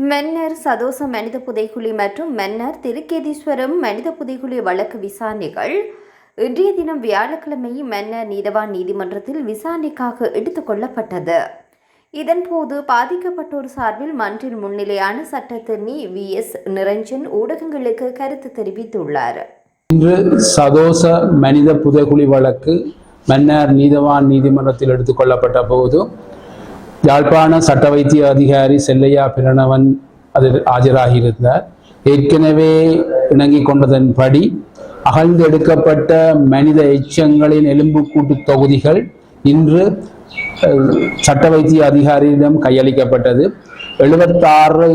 மன்னர் சதோச மனித புதைக்குழி மற்றும் மன்னர் திருக்கேதீஸ்வரம் மனித புதைக்குழி வழக்கு விசாரணைகள் இன்றைய தினம் வியாழக்கிழமை மன்னர் நீதவான் நீதிமன்றத்தில் விசாரணைக்காக எடுத்துக் கொள்ளப்பட்டது. இதன்போது பாதிக்கப்பட்டோர் சார்பில் மன்றில் முன்னிலையான சட்டத்தரணி VS நிரஞ்சன் ஊடகங்களுக்கு கருத்து தெரிவித்துள்ளார். இன்று சதோச மனித புதைக்குழி வழக்கு மன்னர் நீதவான் நீதிமன்றத்தில் எடுத்துக் கொள்ளப்பட்ட போது யாழ்ப்பாண சட்ட வைத்திய அதிகாரி செல்லையா பிரணவன் அதில் ஆஜராகியிருந்தார். ஏற்கனவே இணங்கிக் கொண்டதன்படி அகழ்ந்தெடுக்கப்பட்ட மனித எச்சங்களின் எலும்புக்கூட்டு தொகுதிகள் இன்று சட்ட வைத்திய அதிகாரியிடம் கையளிக்கப்பட்டது. 76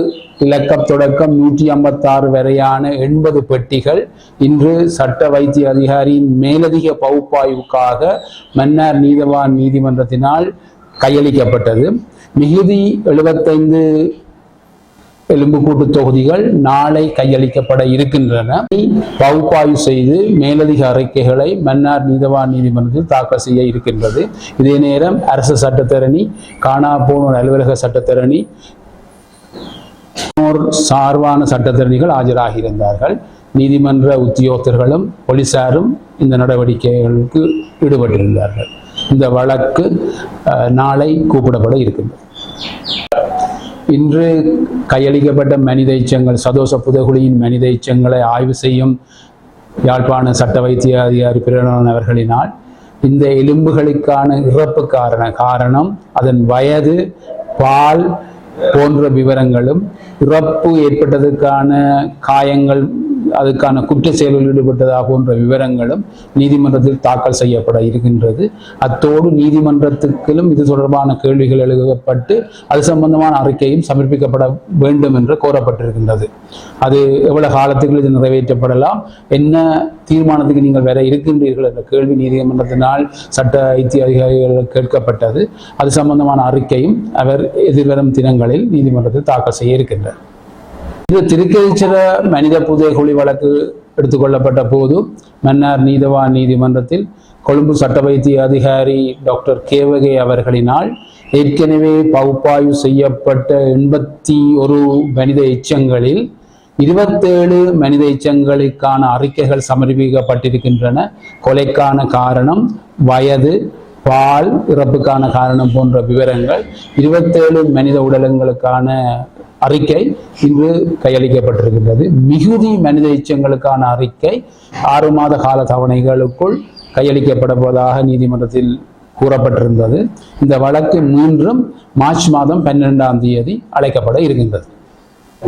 இலக்கம் தொடக்கம் 156 வரையான 80 பெட்டிகள் இன்று சட்ட வைத்திய அதிகாரியின் மேலதிக பகுப்பாய்வுக்காக மன்னார் நீதவான் நீதிமன்றத்தினால் கையளிக்கப்பட்டது. மிகுதி 75 எலும்புக்கூட்டு தொகுதிகள் நாளை கையளிக்கப்பட இருக்கின்றன. பகுப்பாய்வு செய்து மேலதிக அறிக்கைகளை மன்னார் நீதவான் நீதிமன்றத்தில் தாக்கல் செய்ய இருக்கின்றது. இதே நேரம் அரசு சட்டத்தரணி, காணாப்போனோர் அலுவலக சட்டத்தரணி, சார்பான சட்டத்தரணிகள் ஆஜராகியிருந்தார்கள். நீதிமன்ற உத்தியோகத்தர்களும் போலீசாரும் இந்த நடவடிக்கைகளுக்கு ஈடுபட்டிருந்தார்கள். இந்த வழக்கு நாளை கூப்பிடப்பட இருக்கின்றது. இன்று கையளிக்கப்பட்ட மனித எச்சங்கள் சதோச புதைக்குழியின் மனித எச்சங்களை ஆய்வு செய்யும் யாழ்ப்பாண சட்ட வைத்திய அதிகாரி பிரணவன் அவர்களினால் இந்த எலும்புகளுக்கான இறப்பு காரணம் அதன் வயது, பால் போன்ற விவரங்களும், இறப்பு ஏற்பட்டதற்கான காயங்கள், அதுக்கான குற்ற செயல்களில் ஈடுபட்டதா போன்ற விவரங்களும் நீதிமன்றத்தில் தாக்கல் செய்யப்பட இருக்கின்றது. அத்தோடு நீதிமன்றத்துக்கிலும் இது தொடர்பான கேள்விகள் எழுதப்பட்டு அது சம்பந்தமான அறிக்கையும் சமர்ப்பிக்கப்பட வேண்டும் என்று கோரப்பட்டிருக்கின்றது. அது எவ்வளவு காலத்துக்கு இது நிறைவேற்றப்படலாம், என்ன தீர்மானத்துக்கு நீங்கள் வேற இருக்கின்றீர்கள் என்ற கேள்வி நீதிமன்றத்தினால் சட்ட வைத்திய அதிகாரிகள் கேட்கப்பட்டது. அது சம்பந்தமான அறிக்கையும் அவர் எதிர்வரும் தினங்களில் நீதிமன்றத்தில் தாக்கல் செய்ய இருக்கின்றார். இது திருக்கேதீஸ்வர மனித புதைக்குழி வழக்கு எடுத்துக்கொள்ளப்பட்ட போது மன்னார் நீதவான் நீதிமன்றத்தில் கொழும்பு சட்ட வைத்திய அதிகாரி டாக்டர் கேவகே அவர்களினால் ஏற்கனவே பகுப்பாய்வு செய்யப்பட்ட 81 மனித எச்சங்களில் 27 மனித எச்சங்களுக்கான அறிக்கைகள் சமர்ப்பிக்கப்பட்டிருக்கின்றன. கொலைக்கான காரணம், வயது, பால், இறப்புக்கான காரணம் போன்ற விவரங்கள், 27 மனித உடலங்களுக்கான அறிக்கை இன்று கையளிக்கப்பட்டிருக்கின்றது. மிகுதி மனித எச்சங்களுக்கான அறிக்கை 6 மாத கால தவணைகளுக்குள் கையளிக்கப்பட நீதிமன்றத்தில் கூறப்பட்டிருந்தது. இந்த வழக்கு மீண்டும் மார்ச் மாதம் 12ஆம் தேதி அழைக்கப்பட இருக்கின்றது.